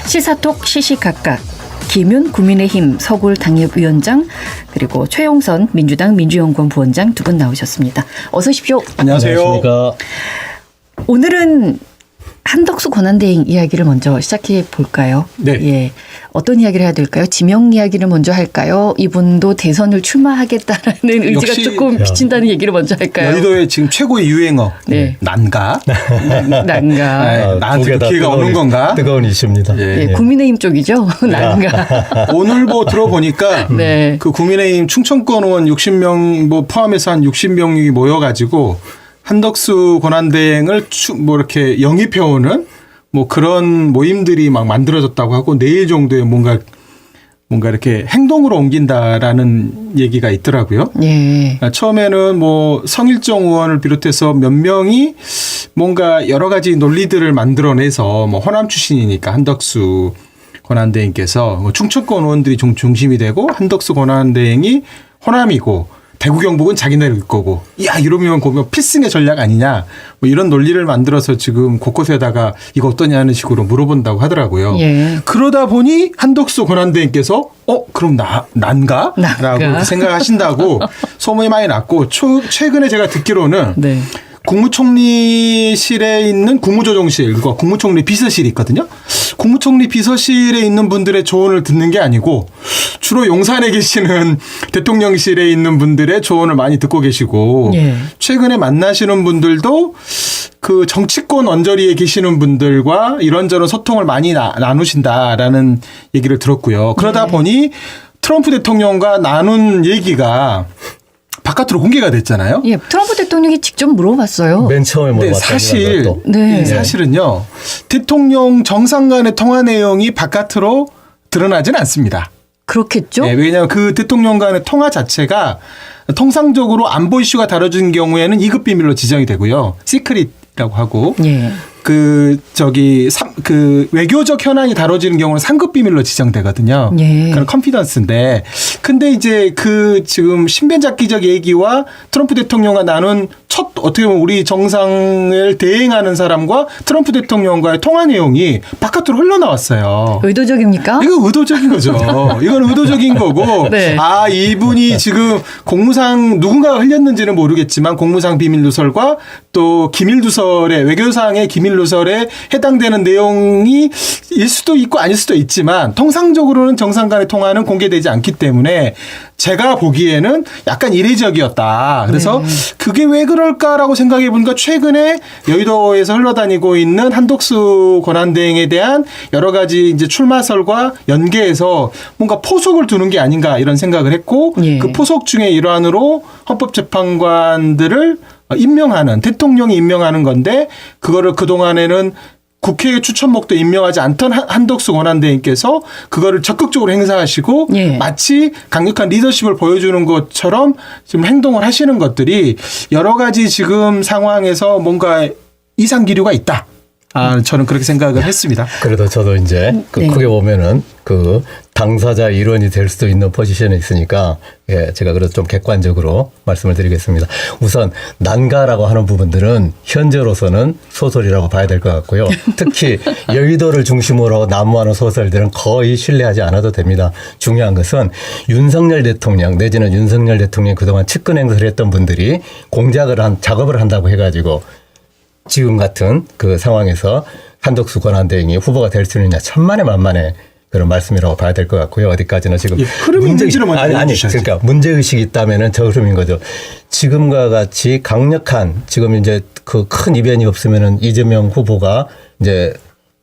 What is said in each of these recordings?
시사톡 시시각각 김윤 국민의힘 서울 당협위원장 그리고 최용선 민주당 민주연구원 부원장 두 분 나오셨습니다. 어서 오십시오. 안녕하세요. 안녕하십니까. 오늘은 한덕수 권한대행 이야기를 먼저 시작해 볼까요? 네. 예. 어떤 이야기를 해야 될까요? 지명 이야기를 먼저 할까요? 이분도 대선을 출마하겠다라는 의지가 역시 조금 비친다는 얘기를 먼저 할까요? 여의도의 지금 최고의 유행어. 네. 난가? 난가. 나한테 기회가 오는 건가? 뜨거운 이슈입니다. 예, 국민의힘 쪽이죠. 난가. 오늘 뭐 들어보니까 네. 그 국민의힘 충청권 의원 60명 뭐 포함해서 한 60명이 모여가지고 한덕수 권한대행을 뭐 이렇게 영입해오는 뭐 그런 모임들이 막 만들어졌다고 하고 내일 정도에 뭔가 이렇게 행동으로 옮긴다라는 얘기가 있더라고요. 예. 처음에는 뭐 성일정 의원을 비롯해서 몇 명이 뭔가 여러 가지 논리들을 만들어내서 뭐 호남 출신이니까 한덕수 권한대행께서 뭐 충청권 의원들이 중심이 되고 한덕수 권한대행이 호남이고 대구 경북은 자기네일 거고 야 이러면 보면 필승의 전략 아니냐 뭐 이런 논리를 만들어서 지금 곳곳에다가 이거 어떠냐는 식으로 물어본다고 하더라고요. 예. 그러다 보니 한덕수 권한대행께서 그럼 난가? 라고 생각하신다고 소문이 많이 났고 최근에 제가 듣기로는 네. 국무총리실에 있는 국무조정실, 그거 국무총리 비서실이 있거든요. 국무총리 비서실에 있는 분들의 조언을 듣는 게 아니고 주로 용산에 계시는 대통령실에 있는 분들의 조언을 많이 듣고 계시고 예. 최근에 만나시는 분들도 그 정치권 언저리에 계시는 분들과 이런저런 소통을 많이 나누신다라는 얘기를 들었고요. 그러다 보니 트럼프 대통령과 나눈 얘기가 바깥으로 공개가 됐잖아요. 예, 트럼프 대통령이 직접 물어봤어요. 맨 처음에 사실 물어봤다는 네. 사실은요. 대통령 정상 간의 통화 내용이 바깥으로 드러나지는 않습니다. 그렇겠죠? 네, 왜냐하면 그 대통령 간의 통화 자체가 통상적으로 안보 이슈가 다뤄진 경우에는 2급 비밀로 지정이 되고요. 시크릿이라고 하고 예. 그 외교적 현안이 다뤄지는 경우는 3급 비밀로 지정되거든요. 예. 그런 컨피던스인데 근데 이제 그 지금 신변잡기적 얘기와 트럼프 대통령과 나눈 첫 어떻게 보면 우리 정상을 대행하는 사람과 트럼프 대통령과의 통화 내용이 바깥으로 흘러나왔어요. 의도적입니까? 이거 의도적인 거죠. 이건 의도적인 거고. 네. 아, 이분이 지금 공무상 누군가가 흘렸는지는 모르겠지만 공무상 비밀누설과 또 기밀누설의 외교상의 기밀누설에 해당되는 내용이 일 수도 있고 아닐 수도 있지만 통상적으로는 정상 간의 통화는 공개되지 않기 때문에 제가 보기에는 약간 이례적이었다. 그래서 그게 왜 그럴까라고 생각해 보니까 최근에 여의도에서 흘러다니고 있는 한덕수 권한대행에 대한 여러 가지 이제 출마설과 연계해서 뭔가 포석을 두는 게 아닌가 이런 생각을 했고 예. 그 포석 중에 일환으로 헌법재판관들을 임명하는 대통령이 임명하는 건데 그거를 그동안에는 국회 추천목도 임명하지 않던 한덕수 권한대행께서 그거를 적극적으로 행사하시고 예. 마치 강력한 리더십을 보여주는 것처럼 지금 행동을 하시는 것들이 여러 가지 지금 상황에서 뭔가 이상 기류가 있다. 저는 그렇게 생각을 했습니다. 그래도 저도 이제 네. 크게 보면은 그 당사자 일원이 될 수도 있는 포지션에 있으니까 예, 제가 그래도 좀 객관적으로 말씀을 드리겠습니다. 우선 난가라고 하는 부분들은 현재로서는 소설이라고 봐야 될 것 같고요. 특히 여의도를 중심으로 난무하는 소설들은 거의 신뢰하지 않아도 됩니다. 중요한 것은 윤석열 대통령 내지는 윤석열 대통령이 그동안 측근 행세를 했던 분들이 작업을 한다고 해가지고 지금 같은 그 상황에서 한덕수 권한대행이 후보가 될 수 있느냐 천만에 만만의 그런 말씀이라고 봐야 될 것 같고요. 어디까지는 지금 흐름이 있는지를 먼저 알려주셔야죠. 그러니까 문제의식이 있다면은 저 흐름인 거죠. 지금과 같이 강력한 지금 이제 그 큰 이변이 없으면은 이재명 후보가 이제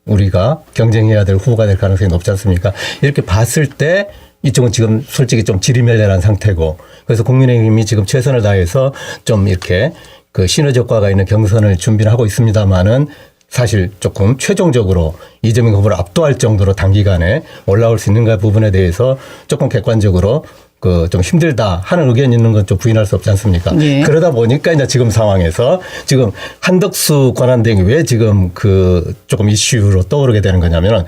우리가 경쟁해야 될 후보가 될 가능성이 높지 않습니까? 이렇게 봤을 때 이쪽은 지금 솔직히 좀 지리멸렬한 상태고 그래서 국민의힘이 지금 최선을 다해서 좀 이렇게 그 시너지 효과가 있는 경선을 준비를 하고 있습니다만은 사실 조금 최종적으로 이재명 후보를 압도할 정도로 단기간에 올라올 수 있는가 부분에 대해서 조금 객관적으로 그 좀 힘들다 하는 의견이 있는 건 좀 부인할 수 없지 않습니까? 예. 그러다 보니까 이제 지금 상황에서 지금 한덕수 권한대행이 왜 지금 그 조금 이슈로 떠오르게 되는 거냐면은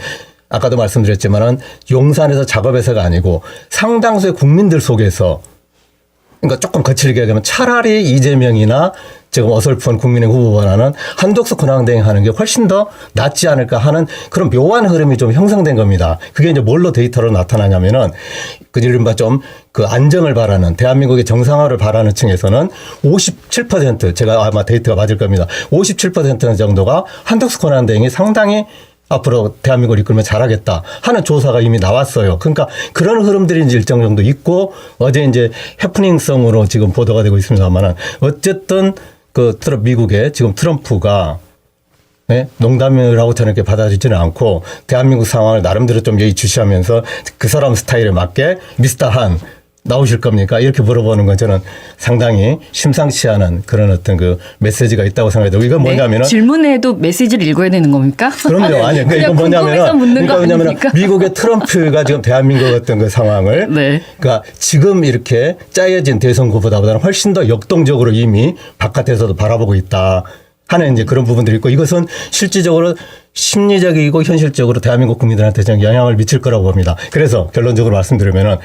아까도 말씀드렸지만은 용산에서 작업해서가 아니고 상당수의 국민들 속에서 그러니까 조금 거칠게 얘기하면 차라리 이재명이나 지금 어설픈 국민의 후보보다는 한덕수 권한대행 하는 게 훨씬 더 낫지 않을까 하는 그런 묘한 흐름이 좀 형성된 겁니다. 그게 이제 뭘로 데이터로 나타나냐면은 그 이른바 좀 그 안정을 바라는 대한민국의 정상화를 바라는 층에서는 57% 제가 아마 데이터가 맞을 겁니다. 57% 정도가 한덕수 권한대행이 상당히 앞으로 대한민국을 이끌면 잘하겠다 하는 조사가 이미 나왔어요. 그러니까 그런 흐름들이 이제 일정 정도 있고 어제 이제 해프닝성으로 지금 보도가 되고 있습니다만은 어쨌든 그 미국의 지금 트럼프가 농담이라고 저는 이렇게 받아들이지는 않고 대한민국 상황을 나름대로 좀 예의주시하면서 그 사람 스타일에 맞게 미스터 한 나오실 겁니까? 이렇게 물어보는 건 저는 상당히 심상치 않은 그런 어떤 그 메시지가 있다고 생각해요. 이건 뭐냐면은 질문에도 메시지를 읽어야 되는 겁니까? 그럼요. 아니, 그러니까 이건 뭐냐면은 미국의 트럼프가 지금 대한민국 어떤 그 상황을 네. 그러니까 지금 이렇게 짜여진 대선 후보보다는 훨씬 더 역동적으로 이미 바깥에서도 바라보고 있다 하는 이제 그런 부분들이 있고 이것은 실질적으로 심리적이고 현실적으로 대한민국 국민들한테 좀 영향을 미칠 거라고 봅니다. 그래서 결론적으로 말씀드리면은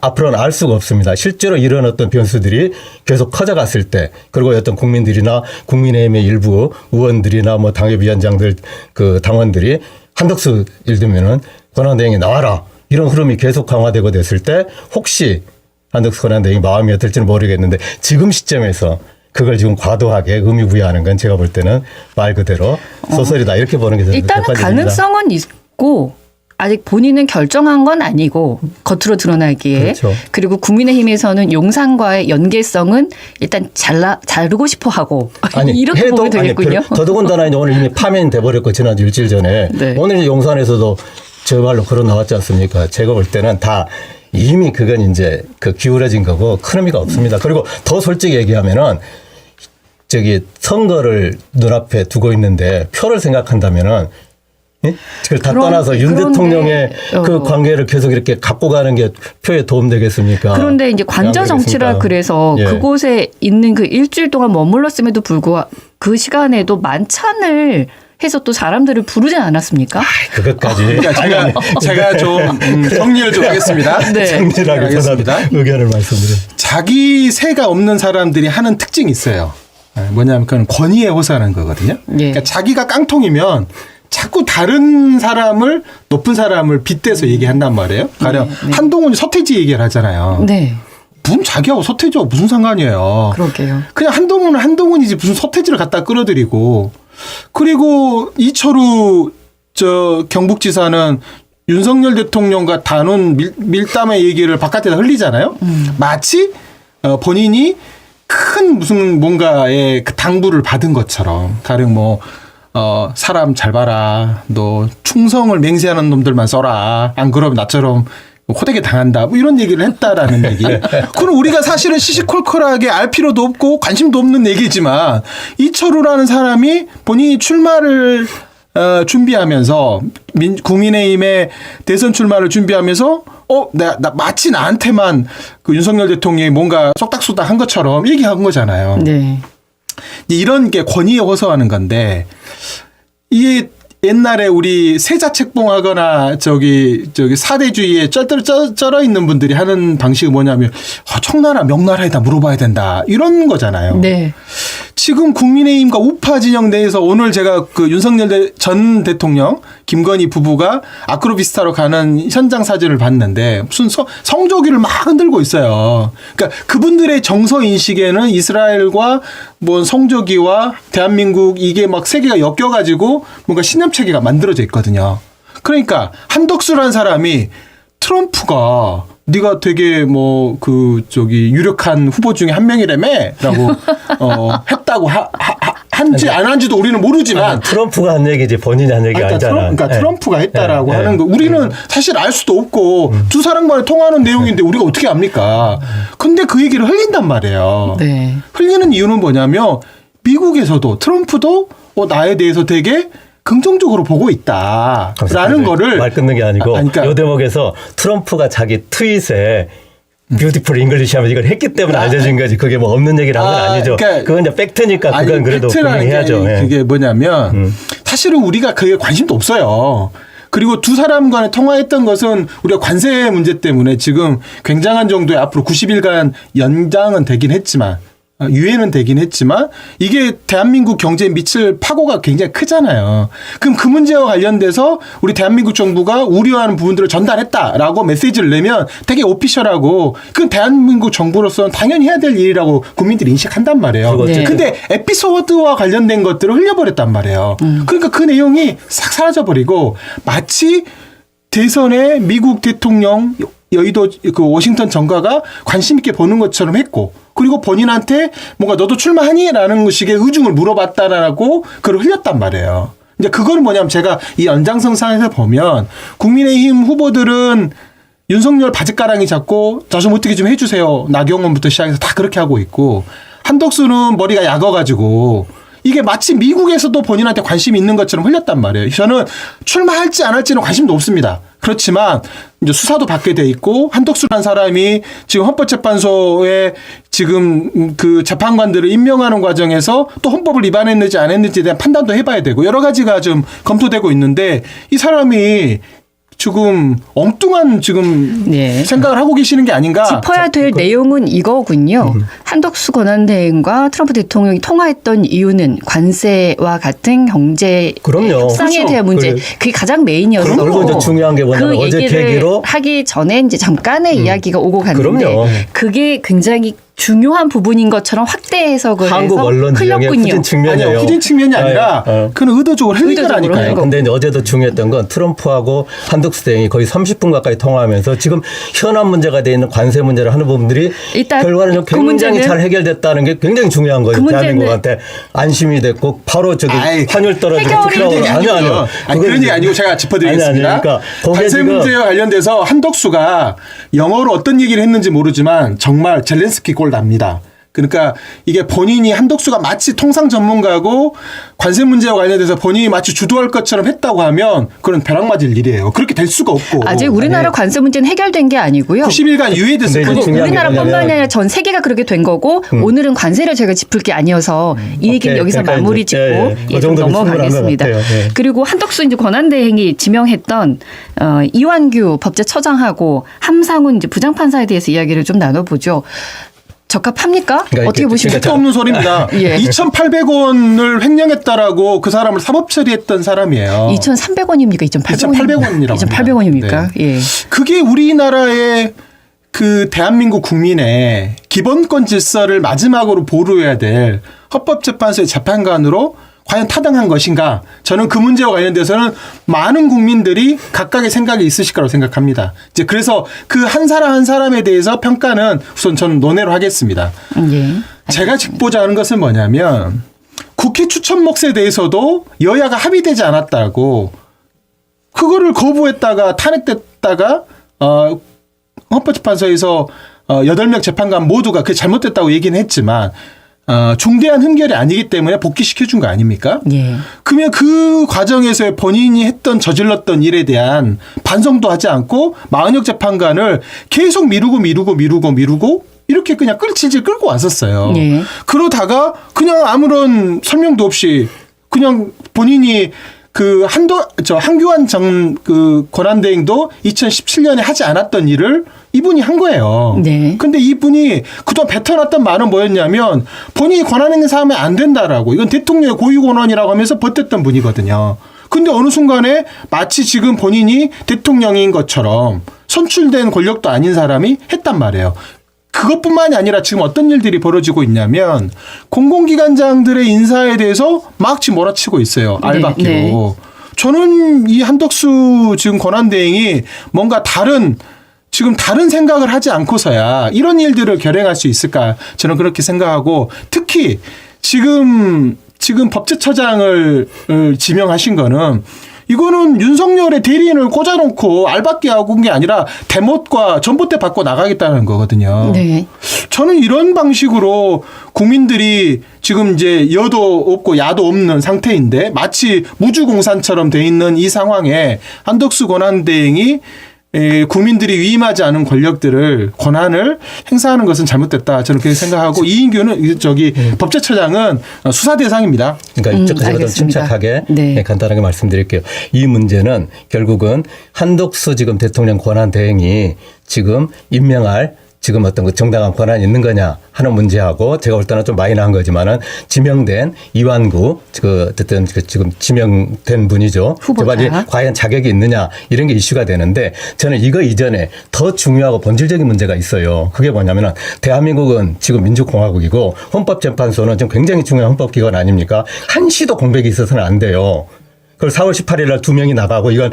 앞으로는 알 수가 없습니다. 실제로 이런 어떤 변수들이 계속 커져갔을 때 그리고 어떤 국민들이나 국민의힘의 일부 의원들이나 뭐 당협위원장들 그 당원들이 한덕수 예를 들면은 권한대행이 나와라 이런 흐름이 계속 강화되고 됐을 때 혹시 한덕수 권한대행이 마음이 어떨지는 모르겠는데 지금 시점에서 그걸 지금 과도하게 의미부여하는 건 제가 볼 때는 말 그대로 소설이다 이렇게 보는 게 저는 일단은 객관적입니다. 가능성은 있고 아직 본인은 결정한 건 아니고 겉으로 드러나기에 그렇죠. 그리고 국민의힘에서는 용산과의 연계성은 일단 자르고 싶어 하고 이렇게 보면 되겠군요. 더더군다나 이제 오늘 이미 파면돼 버렸고 지난주 일주일 전에 네. 오늘 용산에서도 저 말로 걸어 나왔지 않습니까? 제가 볼 때는 다 이미 그건 이제 그 기울어진 거고 큰 의미가 없습니다. 그리고 더 솔직히 얘기하면은 저기 선거를 눈앞에 두고 있는데 표를 생각한다면은 예? 그걸 다 떠나서 윤 대통령의 그 관계를 계속 이렇게 갖고 가는 게 표에 도움되겠습니까? 그런데 이제 관저 정치라 그래서 예. 그곳에 있는 그 일주일 동안 머물렀음에도 불구하고 그 시간에도 만찬을 해서 또 사람들을 부르지 않았습니까? 그것까지. 그러니까 제가 좀 정리를 좀 하겠습니다. 네. 정리하게 하겠습니다. 의견을 말씀드려요. 자기 세가 없는 사람들이 하는 특징이 있어요. 뭐냐면 그건 권위에 호소하는 거거든요. 예. 그러니까 자기가 깡통이면 자꾸 다른 사람을 높은 사람을 빗대서 얘기한단 말이에요. 가령 한동훈이 서태지 얘기를 하잖아요. 네. 무슨 자기하고 서태지하고 무슨 상관이에요. 그러게요. 그냥 한동훈은 한동훈이지 무슨 서태지를 갖다 끌어들이고 그리고 이철우 저 경북지사는 윤석열 대통령과 다룬 밀담의 얘기를 바깥에다 흘리잖아요. 마치 본인이 큰 무슨 뭔가의 그 당부를 받은 것처럼 가령 뭐 사람 잘 봐라. 너 충성을 맹세하는 놈들만 써라. 안 그러면 나처럼 호되게 당한다. 뭐 이런 얘기를 했다라는 얘기. 그럼 우리가 사실은 시시콜콜하게 알 필요도 없고 관심도 없는 얘기지만 이철우라는 사람이 본인이 출마를 준비하면서 국민의힘의 대선 출마를 준비하면서 나 마치 나한테만 그 윤석열 대통령이 뭔가 쏙닥쏙닥 한 것처럼 얘기한 거잖아요. 네. 이런 게 권위에 호소하는 건데 이게 옛날에 우리 세자책봉하거나 저기 사대주의에 쩔어 있는 분들이 하는 방식이 뭐냐면 청나라 명나라에다 물어봐야 된다 이런 거잖아요. 네. 지금 국민의힘과 우파 진영 내에서 오늘 제가 그 윤석열 전 대통령 김건희 부부가 아크로비스타로 가는 현장 사진을 봤는데 무슨 성조기를 막 흔들고 있어요. 그러니까 그분들의 정서 인식에는 이스라엘과 뭐 성조기와 대한민국 이게 막 세계가 엮여가지고 뭔가 신념체계가 만들어져 있거든요. 그러니까 한덕수라는 사람이 트럼프가 네가 되게 뭐 유력한 후보 중에 한 명이라며라고 했다고 한지 안 한지도 우리는 모르지만 트럼프가 한 얘기지 본인이 한 얘기 아니잖아. 그러니까 트럼프가 했다라고 네. 하는 거 우리는 사실 알 수도 없고 두 사람 간에 통하는 내용인데 우리가 어떻게 압니까? 근데 그 얘기를 흘린단 말이에요. 네. 흘리는 이유는 뭐냐면 미국에서도 트럼프도 나에 대해서 되게 긍정적으로 보고 있다라는 거를 말 끊는 게 아니고 그러니까 이 대목에서 트럼프가 자기 트윗에 뷰티풀 잉글리시 하면 이걸 했기 때문에 알려진 거지. 그게 뭐 없는 얘기를 한 건 아니죠. 그러니까 그건 이제 팩트니까 그건 그래도 분명히 해야죠. 그게 뭐냐면 사실은 우리가 그게 관심도 없어요. 그리고 두 사람 간에 통화했던 것은 우리가 관세 문제 때문에 지금 굉장한 정도의 앞으로 90일간 연장은 되긴 했지만 유예는 되긴 했지만 이게 대한민국 경제에 미칠 파고가 굉장히 크잖아요. 그럼 그 문제와 관련돼서 우리 대한민국 정부가 우려하는 부분들을 전달했다라고 메시지를 내면 되게 오피셜하고 그건 대한민국 정부로서는 당연히 해야 될 일이라고 국민들이 인식한단 말이에요. 네. 근데 에피소드와 관련된 것들을 흘려버렸단 말이에요. 그러니까 그 내용이 싹 사라져버리고 마치 대선에 미국 대통령 여의도 그 워싱턴 정가가 관심 있게 보는 것처럼 했고 그리고 본인한테 뭔가 너도 출마하니?라는 식의 의중을 물어봤다라고 그걸 흘렸단 말이에요. 이제 그건 뭐냐면 제가 이 연장선상에서 보면 국민의힘 후보들은 윤석열 바짓가랑이 잡고 저 좀 어떻게 좀 해주세요. 나경원부터 시작해서 다 그렇게 하고 있고 한덕수는 머리가 약어가지고 이게 마치 미국에서도 본인한테 관심이 있는 것처럼 흘렸단 말이에요. 저는 출마할지 안 할지는 관심도 없습니다. 그렇지만 이제 수사도 받게 돼 있고 한덕수라는 사람이 지금 헌법재판소에 지금 그 재판관들을 임명하는 과정에서 또 헌법을 위반했는지 안 했는지에 대한 판단도 해봐야 되고 여러 가지가 좀 검토되고 있는데 이 사람이 지금 엉뚱한 지금 네. 생각을 하고 계시는 게 아닌가. 짚어야 될 내용은 이거군요. 한덕수 권한대행과 트럼프 대통령이 통화했던 이유는 관세와 같은 경제 그럼요. 협상에 그렇죠. 대한 문제. 그게 가장 메인이었고 그리고 이제 중요한 게 뭐냐면 그 어제 얘기를 계기로 하기 전에 이제 잠깐의 이야기가 오고 갔는데 그럼요. 그게 굉장히 중요한 부분인 것처럼 확대 해석을 한국 해서 언론 지형의 흘렸군요. 후진 측면이에요. 아니요. 후진 측면이 아니라 그는 의도적으로 흘린 의도적으로 거라니까요. 흘린 거. 근데 이제 어제도 중요했던 건 트럼프하고 한덕수 대행이 거의 30분 가까이 통화하면서 지금 현안 문제가 돼 있는 관세 문제를 하는 부분들이 일단 결과는 그 굉장히 문제는- 잘 해결됐다는 게 굉장히 중요한 거예요. 그 문제는- 대한민국한테 안심이 됐고 바로 저기 아이, 환율 떨어지고 해결이 필요하고 되는 아니요. 아니, 그런 얘기 아니고 제가 짚어드리겠습니다. 아니, 그러니까 거기에 관세 지금 문제와 관련돼서 한덕수가 영어로 어떤 얘기를 했는지 모르지만 정말 젤렌스키 꼴 납니다. 그러니까 이게 본인이 한덕수가 마치 통상 전문가고 관세 문제와 관련돼서 본인이 마치 주도할 것처럼 했다고 하면 그건 벼락 맞을 일이에요. 그렇게 될 수가 없고. 아직 우리나라 관세 문제는 해결된 게 아니고요. 90일간 유예됐을 근데 그리고 이제 중요한 게 우리나라뿐만이 뭐냐면 아니라 전 세계가 그렇게 된 거고 오늘은 관세를 제가 짚을 게 아니어서 이 얘기는 오케이. 여기서 그러니까 마무리 이제, 짓고 예, 예. 그 좀 정도면 넘어가겠습니다. 충분한 것 같아요. 예. 그리고 한덕수 이제 권한대행이 지명했던 이완규 법제처장하고 함상훈 이제 부장판사에 대해서 이야기를 좀 나눠보죠. 적합합니까? 그러니까 어떻게 이게 보십니까? 택도 없는 소리입니다. 예. 2,800원을 횡령했다라고 그 사람을 사법 처리했던 사람이에요. 2,300원입니까? 2,800원이라고 2,800원입니까? 예. 그게 우리나라의 그 대한민국 국민의 기본권 질서를 마지막으로 보루해야 될 헌법재판소의 재판관으로 과연 타당한 것인가? 저는 그 문제와 관련돼서는 많은 국민들이 각각의 생각이 있으실 거라고 생각합니다. 이제 그래서 그 한 사람 한 사람에 대해서 평가는 우선 저는 논의로 하겠습니다. 예. 제가 짚고자 하는 것은 뭐냐면 국회 추천 몫에 대해서도 여야가 합의되지 않았다고 그거를 거부했다가 탄핵됐다가 헌법재판소에서 8명 재판관 모두가 그게 잘못됐다고 얘기는 했지만 중대한 흠결이 아니기 때문에 복귀시켜준 거 아닙니까? 예. 그러면 그 과정에서 본인이 했던 저질렀던 일에 대한 반성도 하지 않고 마은혁 재판관을 계속 미루고 이렇게 그냥 끌치질 끌고 왔었어요. 예. 그러다가 그냥 아무런 설명도 없이 그냥 본인이 그 한교안 그 권한대행도 2017년에 하지 않았던 일을 이분이 한 거예요. 네. 근데 이분이 그동안 뱉어놨던 말은 뭐였냐면 본인이 권한행사하면 안 된다라고 이건 대통령의 고유권한이라고 하면서 버텼던 분이거든요. 근데 어느 순간에 마치 지금 본인이 대통령인 것처럼 선출된 권력도 아닌 사람이 했단 말이에요. 그것뿐만이 아니라 지금 어떤 일들이 벌어지고 있냐면 공공기관장들의 인사에 대해서 막 지금 몰아치고 있어요. 알박기로. 네. 저는 이 한덕수 지금 권한대행이 뭔가 다른 생각을 하지 않고서야 이런 일들을 결행할 수 있을까 저는 그렇게 생각하고 특히 지금 법제처장을 지명하신 거는 이거는 윤석열의 대리인을 꽂아놓고 알박기 하고 온 게 아니라 대못과 전봇대 받고 나가겠다는 거거든요. 네. 저는 이런 방식으로 국민들이 지금 이제 여도 없고 야도 없는 상태인데 마치 무주공산처럼 돼 있는 이 상황에 한덕수 권한대행이 국민들이 위임하지 않은 권력들을 권한을 행사하는 것은 잘못됐다. 저는 그렇게 생각하고 이인규는 법제처장은 수사 대상입니다. 그러니까 이쪽 제가 좀 알겠습니다. 침착하게 네. 간단하게 말씀드릴게요. 이 문제는 결국은 한덕수 지금 대통령 권한 대행이 지금 임명할 지금 어떤 그 정당한 권한이 있는 거냐 하는 문제하고 제가 볼 때는 좀 마이너한 거지만은 지명된 이완구 어쨌든 지금 지명된 분이죠. 후보자. 과연 자격이 있느냐 이런 게 이슈가 되는데 저는 이거 이전에 더 중요하고 본질적인 문제가 있어요. 그게 뭐냐면은 대한민국은 지금 민주공화국이고 헌법재판소는 좀 굉장히 중요한 헌법기관 아닙니까? 한시도 공백이 있어서는 안 돼요. 그걸 4월 18일 날 2명이 나가고 이건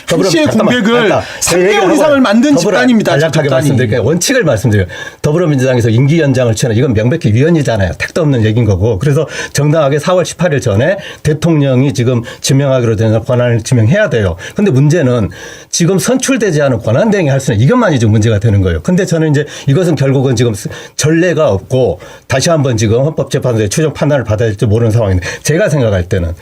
한시의 공백을 3개월 이상을 만든 집단입니다. 간략하게 말씀드릴게요. 원칙을 말씀드려요. 더불어민주당에서 임기 연장을 취하는 이건 명백히 위헌이잖아요. 택도 없는 얘기인 거고. 그래서 정당하게 4월 18일 전에 대통령이 지금 지명하기로 된 권한을 지명해야 돼요. 그런데 문제는 지금 선출되지 않은 권한대행이 할 수 있는 이것만이 지금 문제가 되는 거예요. 그런데 저는 이제 이것은 결국은 지금 전례가 없고 다시 한번 지금 헌법재판소의 최종 판단을 받아야 될지 모르는 상황인데 제가 생각할 때는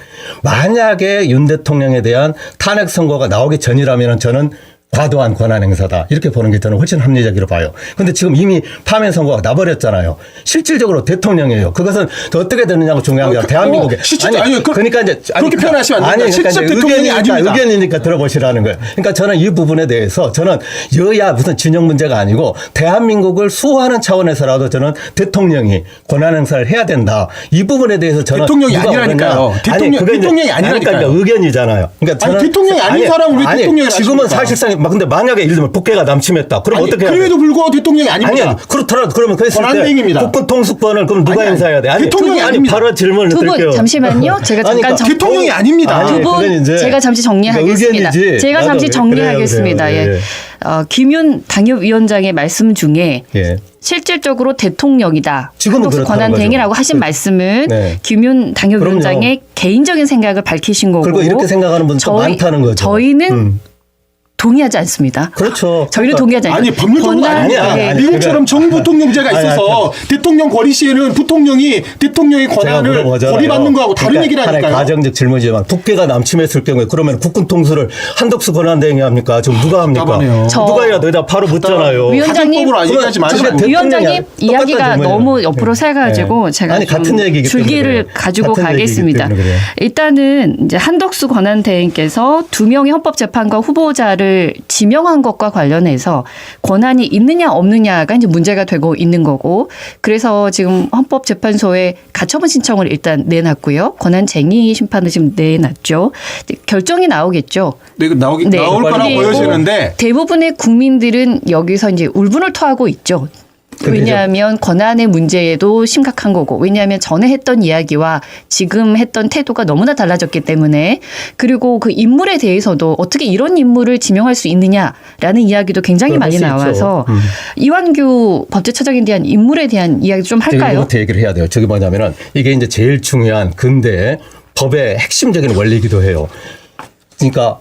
만약에 윤 대통령에 대한 탄핵 선고가 나오기 전이라면 저는 과도한 권한 행사다. 이렇게 보는 게 저는 훨씬 합리적이라고 봐요. 그런데 지금 이미 파면 선고가 나버렸잖아요. 실질적으로 대통령이에요. 그것은 어떻게 되느냐고 중요한 게 대한민국에. 그러니까 이제 그렇게 표현하시면 안 됩니다. 그러니까 실제 대통령이 아닙니다. 의견이니까 들어보시라는 거예요. 그러니까 저는 이 부분에 대해서 저는 여야 무슨 진영 문제가 아니고 대한민국을 수호하는 차원에서라도 저는 대통령이 권한 행사를 해야 된다. 이 부분에 대해서 저는 대통령이 아니라니까요. 대통령이 아니라니까요. 그러니까 의견이잖아요. 그러니까 아니, 대통령이 아닌 사람은 왜 대통령이 지금은 사실상 근데 만약에 예를 들면 국회가 남침했다. 그럼 어떻게 해야 돼? 그럼에도 불구하고 대통령이 아닙니다. 아니야. 그렇더라도 그러면 그랬을 때 권한대행입니다. 국권 통수권을 그럼 누가 행사해야 돼? 아니, 대통령이 아닙니다. 바로 질문을 두 드릴게요. 분 잠시만요. 제가 잠깐 대통령이 아닙니다. 두 분 제가 잠시 정리하겠습니다. 의견이지. 제가 잠시 정리하겠습니다. 그래요. 예. 김윤 당협위원장의 말씀 중에 예. 실질적으로 대통령이다. 지금은 한덕수 그렇다는 권한대행이라고 거죠. 하신 말씀은 네. 김윤 당협위원장의 개인적인 생각을 밝히신 거고 그리고 이렇게 생각하는 분도 많다는 거죠. 저희는 동의하지 않습니다. 그렇죠. 저희는 동의하지 않습니다. 아니 법률적으로 아니야. 미국처럼 정부 통령제가 있어서 대통령 권위 시에는 부통령이 대통령의 권한을 고리받는 거하고 다른 얘기라니까요. 하나의 가정적 질문이지만 국회가 남침했을 경우에 그러면 국군 통수를 한덕수 권한대행이 합니까? 지금 누가 합니까? 누가 해야 돼? 바로 묻잖아요. 위원장님, 얘기하지 마시고. 위원장님 이야기가 너무 옆으로 새가지고 제가 아니, 같은 얘기이기 줄기를 가지고 같은 가겠습니다. 일단은 이제 한덕수 권한대행께서 2명의 헌법재판관 후보자를 지명한 것과 관련해서 권한이 있느냐 없느냐가 이제 문제가 되고 있는 거고, 그래서 지금 헌법재판소에 가처분 신청을 일단 내놨고요. 권한쟁의 심판을 지금 내놨죠. 결정이 나오겠죠. 네, 나올 거라고 보여지는데 대부분의 국민들은 여기서 이제 울분을 토하고 있죠. 왜냐하면 권한의 문제에도 심각한 거고, 왜냐하면 전에 했던 이야기와 지금 했던 태도가 너무나 달라졌기 때문에, 그리고 그 인물에 대해서도 어떻게 이런 인물을 지명할 수 있느냐라는 이야기도 굉장히 많이 나와서 이완규 법제처장에 대한 인물에 대한 이야기 좀 할까요? 이것부터 얘기를 해야 돼요. 저기 뭐냐면은 이게 이제 제일 중요한 근대 법의 핵심적인 원리이기도 해요. 그러니까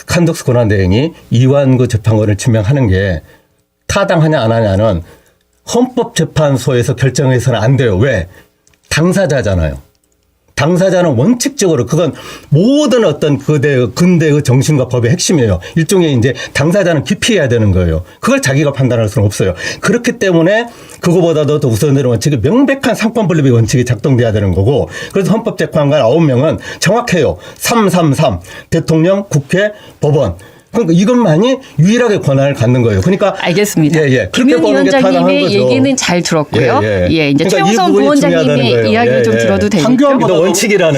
한덕수 권한대행이 이완구 재판관을 지명하는 게 타당하냐 안 하냐는 헌법재판소에서 결정해서는 안 돼요. 왜? 당사자잖아요. 당사자는 원칙적으로 그건 모든 어떤 근대의 정신과 법의 핵심이에요. 일종의 이제 당사자는 기피해야 되는 거예요. 그걸 자기가 판단할 수는 없어요. 그렇기 때문에 그거보다도 더 우선되는 원칙이 명백한 상권분립의 원칙이 작동돼야 되는 거고, 그래서 헌법재판관 9명은 정확해요. 333 대통령, 국회, 법원. 그러니까 이것만이 유일하게 권한을 갖는 거예요. 그러니까 알겠습니다. 예. 김윤 위원장님의 얘기는 잘 들었고요. 예. 이제 그러니까 최영선 부원장님의 이야기를 좀 들어도 되겠죠.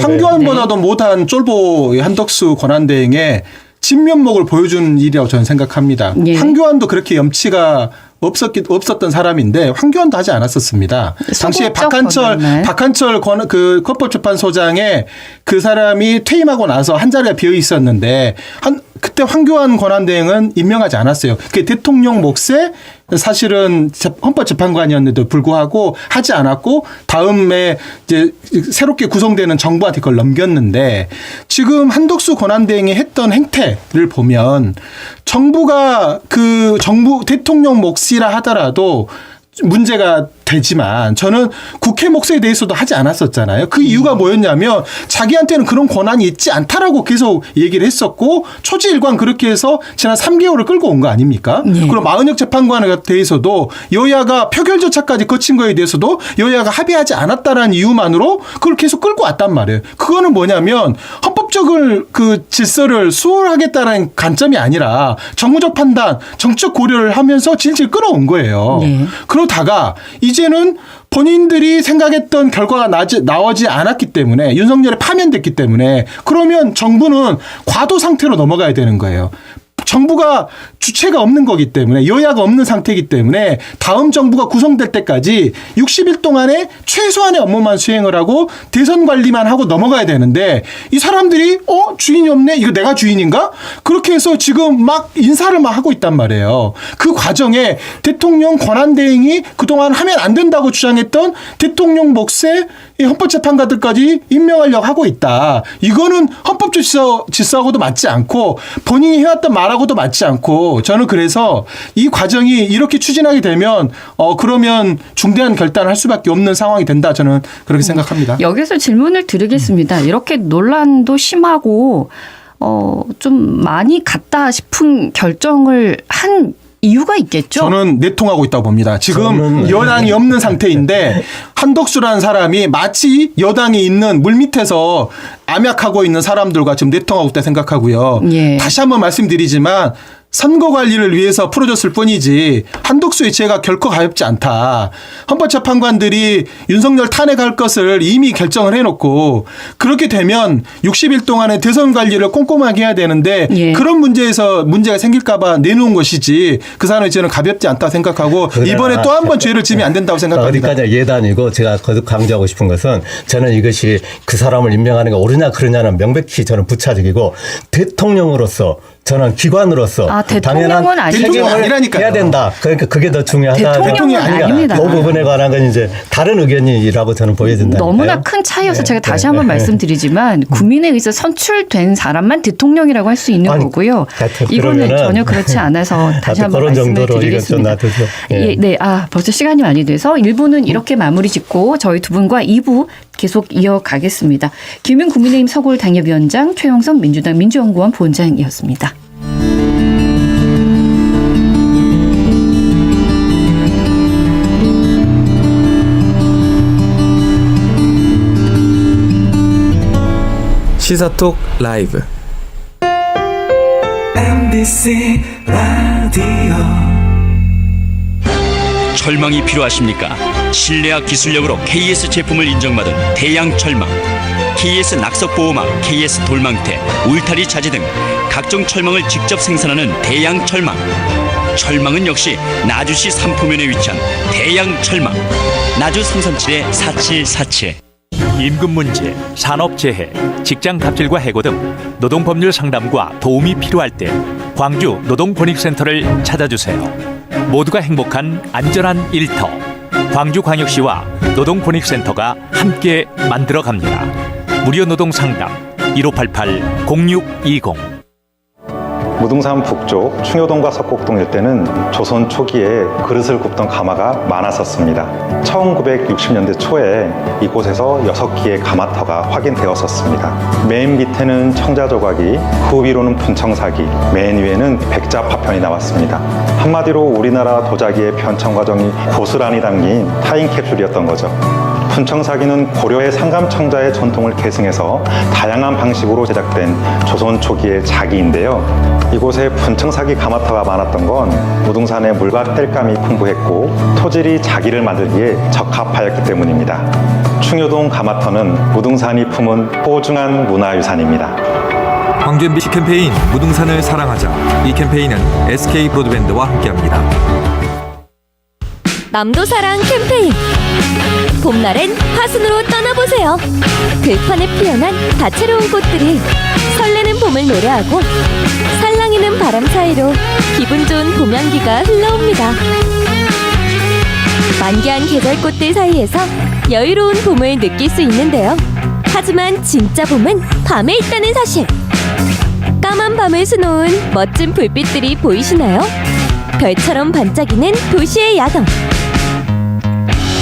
황교안보다도 못한 쫄보 한덕수 권한대행의 진면목을 보여준 일이라고 저는 생각합니다. 예. 황교안도 그렇게 염치가 없었던 사람인데 황교안도 하지 않았었습니다. 당시에 박한철 그 헌법재판소장에 그 사람이 퇴임하고 나서 한 자리가 비어 있었는데 그때 황교안 권한대행은 임명하지 않았어요. 그게 대통령 몫에 사실은 헌법재판관이었는데도 불구하고 하지 않았고 다음에 이제 새롭게 구성되는 정부한테 그걸 넘겼는데, 지금 한덕수 권한대행이 했던 행태를 보면 정부가 그 정부 대통령 몫이라 하더라도 문제가 되지만 저는 국회 목소리에 대해서도 하지 않았었잖아요. 그 이유가 뭐였냐면 자기한테는 그런 권한이 있지 않다라고 계속 얘기를 했었고 초지일관 그렇게 해서 지난 3개월을 끌고 온 거 아닙니까? 그리고 마은혁 재판관에 대해서도 여야가 표결 절차까지 거친 거에 대해서도 여야가 합의하지 않았다라는 이유만으로 그걸 계속 끌고 왔단 말이에요. 그거는 뭐냐면 헌법적인 그 질서를 수월하겠다는 관점이 아니라 정무적 판단, 정책 고려를 하면서 질질 끌어온 거예요. 그러다가 이제는 본인들이 생각했던 결과가 나오지 않았기 때문에 윤석열이 파면됐기 때문에 그러면 정부는 과도 상태로 넘어가야 되는 거예요. 정부가 주체가 없는 거기 때문에 여야가 없는 상태이기 때문에 다음 정부가 구성될 때까지 60일 동안에 최소한의 업무만 수행을 하고 대선 관리만 하고 넘어가야 되는데 이 사람들이 주인이 없네? 이거 내가 주인인가? 그렇게 해서 지금 막 인사를 막 하고 있단 말이에요. 그 과정에 대통령 권한대행이 그동안 하면 안 된다고 주장했던 대통령 몫의 헌법재판관들까지 임명하려고 하고 있다. 이거는 헌법 질서하고도 맞지 않고 본인이 해왔던 말하고도 맞지 않고 저는 그래서 이 과정이 이렇게 추진하게 되면 그러면 중대한 결단을 할 수밖에 없는 상황이 된다. 저는 그렇게 생각합니다. 여기서 질문을 드리겠습니다. 이렇게 논란도 심하고 좀 많이 갔다 싶은 결정을 한 이유가 있겠죠. 저는 내통하고 있다고 봅니다. 지금 여당이 없는 상태인데 한덕수라는 사람이 마치 여당이 있는 물밑에서 암약하고 있는 사람들과 지금 내통하고 있다 생각하고요. 다시 한번 말씀드리지만 선거 관리를 위해서 풀어줬을 뿐이지 한덕수의 죄가 결코 가볍지 않다. 헌법재판관들이 윤석열 탄핵할 것을 이미 결정을 해놓고 그렇게 되면 60일 동안의 대선 관리를 꼼꼼하게 해야 되는데 그런 문제에서 문제가 생길까 봐 내놓은 것이지 그 사람의 죄는 가볍지 않다 생각하고 이번에 또 한 번 죄를 지면 안 된다고 생각합니다. 어디까지 예단이고 제가 거듭 강조하고 싶은 것은 저는 이것이 그 사람을 임명하는 게 옳으냐 그러냐는 명백히 저는 부차적이고 대통령으로서 저는 기관으로서 대통령은 당연한 책임을 해야 된다. 그러니까 그게 더 중요하다. 대통령은 아닙니다. 그 부분에 관한 건 이제 다른 의견이라고 저는 보여진다. 너무나 큰 차이여서 제가 다시 한번 말씀드리지만 국민에 의해서 선출된 사람만 대통령이라고 할 수 있는 거고요. 이거는 전혀 그렇지 않아서 다시 한번 말씀을 드리겠습니다. 벌써 시간이 많이 돼서 1부는 이렇게 마무리 짓고 저희 두 분과 2부 계속 이어가겠습니다. 김윤 국민의힘 서울 당협위원장, 최영선 민주당 민주연구원 본부장이었습니다. 시사톡 라이브 MBC 라디오 철망이 필요하십니까? 신뢰와 기술력으로 KS 제품을 인정받은 대양 철망, KS 낙석보호막, KS 돌망태, 울타리 자재 등 각종 철망을 직접 생산하는 대양 철망. 철망은 역시 나주시 삼포면에 위치한 대양 철망. 나주 337-4747. 임금 문제, 산업 재해, 직장 갑질과 해고 등 노동법률 상담과 도움이 필요할 때 광주 노동권익센터를 찾아주세요. 모두가 행복한 안전한 일터, 광주광역시와 노동권익센터가 함께 만들어갑니다. 무료 노동 상담 1588-0620. 무등산 북쪽 충효동과 석곡동 일대는 조선 초기에 그릇을 굽던 가마가 많았었습니다. 1960년대 초에 이곳에서 6기의 가마터가 확인되었었습니다. 맨 밑에는 청자조각이, 그 위로는 분청사기, 맨 위에는 백자 파편이 나왔습니다. 한마디로 우리나라 도자기의 변천 과정이 고스란히 담긴 타임캡슐이었던 거죠. 분청사기는 고려의 상감청자의 전통을 계승해서 다양한 방식으로 제작된 조선 초기의 자기인데요. 이곳에 분청사기 가마터가 많았던 건 무등산의 물과 땔감이 풍부했고 토질이 자기를 만들기에 적합하였기 때문입니다. 충효동 가마터는 무등산이 품은 소중한 문화유산입니다. 광주 MBC 캠페인 무등산을 사랑하자. 이 캠페인은 SK 브로드밴드와 함께합니다. 남도사랑 캠페인. 봄날엔 화순으로 떠나보세요. 들판에 피어난 다채로운 꽃들이 설레는 봄을 노래하고 살랑이는 바람 사이로 기분 좋은 봄 향기가 흘러옵니다. 만개한 계절꽃들 사이에서 여유로운 봄을 느낄 수 있는데요. 하지만 진짜 봄은 밤에 있다는 사실. 까만 밤을 수놓은 멋진 불빛들이 보이시나요? 별처럼 반짝이는 도시의 야경.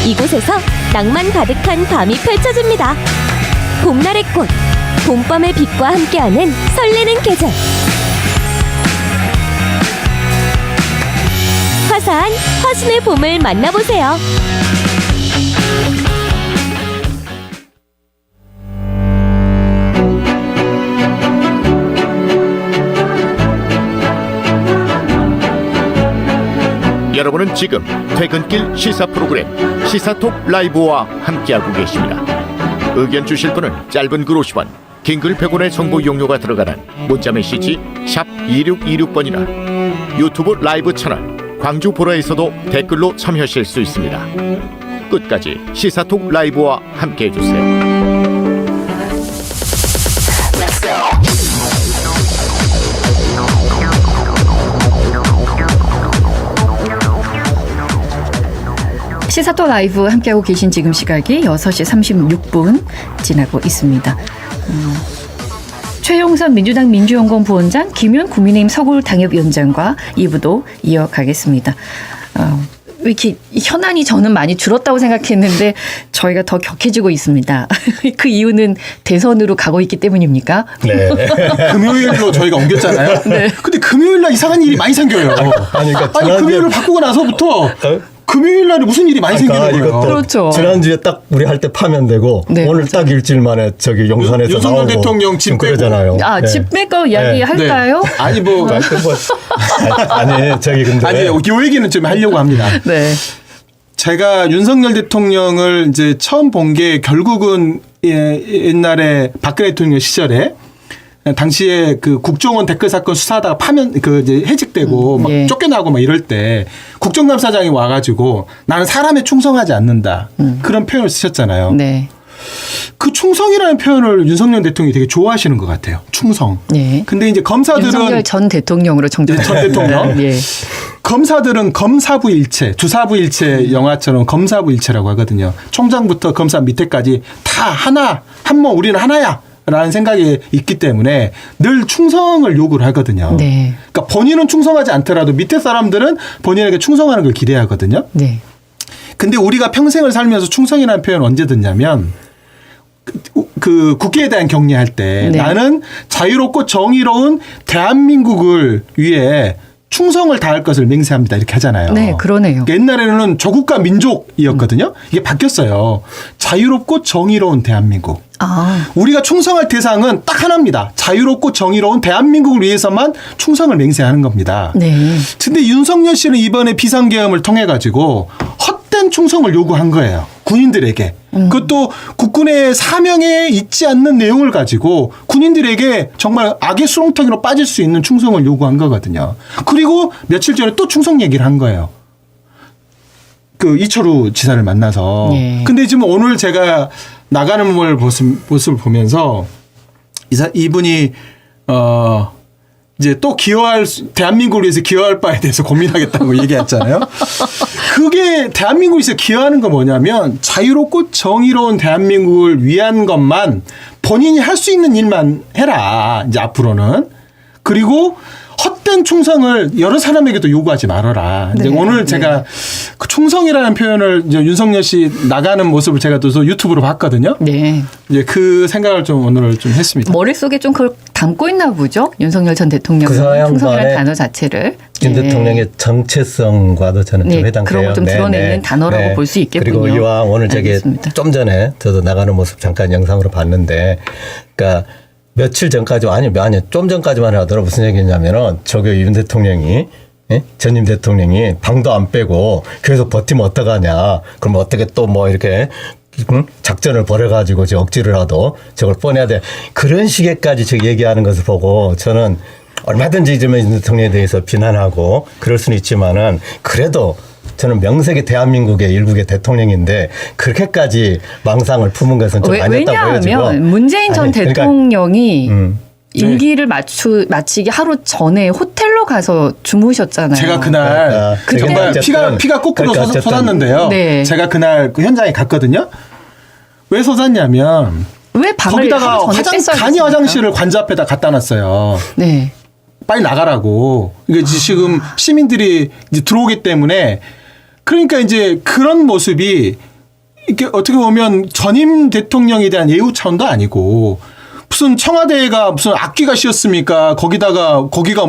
이곳에서 낭만 가득한 밤이 펼쳐집니다. 봄날의 꽃, 봄밤의 빛과 함께하는 설레는 계절. 화사한 화순의 봄을 만나보세요. 여러분은 지금 퇴근길 시사 프로그램 시사톡 라이브와 함께하고 계십니다. 의견 주실 분은 짧은 글 50원, 긴 글 100원의 정보 이용료가 들어가는 문자메시지 샵 2626번이나 유튜브 라이브 채널 광주 보라에서도 댓글로 참여하실 수 있습니다. 끝까지 시사톡 라이브와 함께해 주세요. 시사토 라이브 함께하고 계신 지금 시각이 6시 36분 지나고 있습니다. 최용선 민주당 민주연구원 부원장, 김윤 국민의힘 서울당협위원장과 2부도 이어가겠습니다. 왜 이렇게 현안이 저는 많이 줄었다고 생각했는데 저희가 더 격해지고 있습니다. 그 이유는 대선으로 가고 있기 때문입니까? 네. 금요일로 저희가 옮겼잖아요. 네. 근데 금요일날 이상한 일이 많이 생겨요. 아니, 그러니까 아니 금요일을 바꾸고 나서부터 금요일 날에 무슨 일이 많이 생기는 거예요. 이것도 그렇죠. 지난주에 딱 우리 할 때 파면되고 네, 오늘 딱 일주일 만에 저기 용산에서 윤석열 나오고 대통령 집 좀 빼고. 그러잖아요. 아, 네. 집 빼고 이야기 할까요? 네. 아니 뭐 아니 저기 근데 아니 요 얘기는 좀 하려고 합니다. 네. 제가 윤석열 대통령을 이제 처음 본 게 결국은 옛날에 박근혜 대통령 시절에 당시에 그 국정원 댓글 사건 수사하다가 파면 그 이제 해직되고 막 예. 쫓겨나고 막 이럴 때 국정감사장이 와가지고 나는 사람에 충성하지 않는다 그런 표현을 쓰셨잖아요. 네. 그 충성이라는 표현을 윤석열 대통령이 되게 좋아하시는 것 같아요. 충성. 네. 근데 이제 검사들은 윤석열 전 대통령으로 정정. 전 대통령. 예. 검사들은 검사부일체, 주사부일체 영화처럼 검사부일체라고 하거든요. 총장부터 검사 밑에까지 다 하나, 한몸 우리는 하나야. 라는 생각이 있기 때문에 늘 충성을 요구를 하거든요. 네. 그러니까 본인은 충성하지 않더라도 밑에 사람들은 본인에게 충성하는 걸 기대하거든요. 네. 근데 우리가 평생을 살면서 충성이라는 표현을 언제 듣냐면 그 국회에 대한 격려할 때 네. 나는 자유롭고 정의로운 대한민국을 위해 충성을 다할 것을 맹세합니다. 이렇게 하잖아요. 네, 그러네요. 옛날에는 조국과 민족이었거든요. 이게 바뀌었어요. 자유롭고 정의로운 대한민국. 아, 우리가 충성할 대상은 딱 하나입니다. 자유롭고 정의로운 대한민국을 위해서만 충성을 맹세하는 겁니다. 네. 근데 윤석열 씨는 이번에 비상계엄을 통해 가지고 헛된 충성을 요구한 거예요. 군인들에게. 그것도 국군의 사명에 있지 않는 내용을 가지고 군인들에게 정말 악의 수렁텅이로 빠질 수 있는 충성을 요구한 거거든요. 그리고 며칠 전에 또 충성 얘기를 한 거예요. 그 이철우 지사를 만나서. 예. 근데 지금 오늘 제가 나가는 모습을 보면서 이분이 이제 또 대한민국을 위해서 기여할 바에 대해서 고민하겠다고 얘기했잖아요. 그게 대한민국을 위해서 기여하는 건 뭐냐면 자유롭고 정의로운 대한민국을 위한 것만 본인이 할 수 있는 일만 해라. 이제 앞으로는. 그리고 헛된 충성을 여러 사람에게도 요구하지 말아라. 이제 네. 오늘 제가 그 충성이라는 표현을 이제 윤석열 씨 나가는 모습을 제가 또 유튜브로 봤거든요. 네. 이제 그 생각을 좀 오늘 좀 했습니다. 머릿속에 좀 그걸 담고 있나 보죠. 윤석열 전 대통령 그 양반의 충성이라는 단어 자체를. 김 네. 대통령의 정체성과도 저는 네, 좀 해당돼요. 그런 걸 좀 드러내는 단어라고 볼 수 있겠군요. 그리고 이왕 오늘 저기 알겠습니다. 좀 전에 저도 나가는 모습 잠깐 영상으로 봤는데, 그러니까 며칠 전까지 아니 좀 전까지만 하더라도 무슨 얘기했냐면은 저기 윤 대통령이 전임 대통령이 방도 안 빼고 계속 버티면 어떡하냐. 그럼 어떻게 또 뭐 이렇게 작전을 벌여가지고 억지를 하도 저걸 뻔해야 돼. 그런 식의까지 저 얘기하는 것을 보고 저는 얼마든지 윤 대통령에 대해서 비난하고 그럴 수는 있지만은 그래도 저는 명색이 대한민국의 일국의 대통령인데 그렇게까지 망상을 품은 것은 좀 아니었다고 보여지고. 왜냐하면 문재인 전 대통령이 임기를 마치기 하루 전에 호텔로 가서 주무셨잖아요. 제가 그날 정말 피가 거꾸로 쏟았는데요. 네. 제가 그날 그 현장에 갔거든요. 왜 쏟았냐면 왜 밤을 거기다가 하루 전에 뺐어야 간이 화장실을 관저 앞에다 갖다 놨어요. 네. 빨리 나가라고. 이게 지금 시민들이 이제 들어오기 때문에 그러니까 이제 그런 모습이 이게 어떻게 보면 전임 대통령에 대한 예우 차원도 아니고 무슨 청와대가 무슨 악기가 씌었습니까? 거기가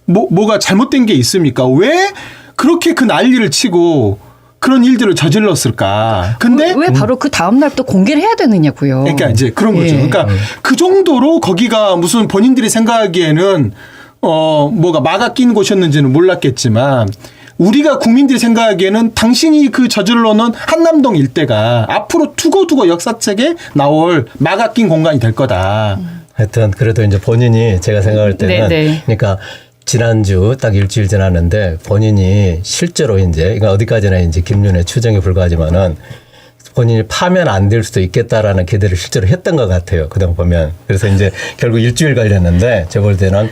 뭐가 잘못된 게 있습니까? 왜 그렇게 그 난리를 치고 그런 일들을 저질렀을까? 근데 왜 바로 그 다음 날 또 공개를 해야 되느냐고요. 그러니까 이제 그런 거죠. 예. 그러니까 그 정도로 거기가 무슨 본인들이 생각하기에는 뭐가 막아 낀 곳이었는지는 몰랐겠지만 우리가 국민들이 생각하기에는 당신이 그 저질러 놓은 한남동 일대가 앞으로 두고두고 역사책에 나올 막아 낀 공간이 될 거다. 하여튼 그래도 이제 본인이 제가 생각할 때는 네. 그러니까 지난주 딱 일주일 지났는데 본인이 실제로 이제 이거 어디까지나 이제 김윤의 추정에 불과하지만은 본인이 파면 안 될 수도 있겠다라는 기대를 실제로 했던 것 같아요. 그동안 보면. 그래서 이제 결국 일주일 걸렸는데 제가 볼 때는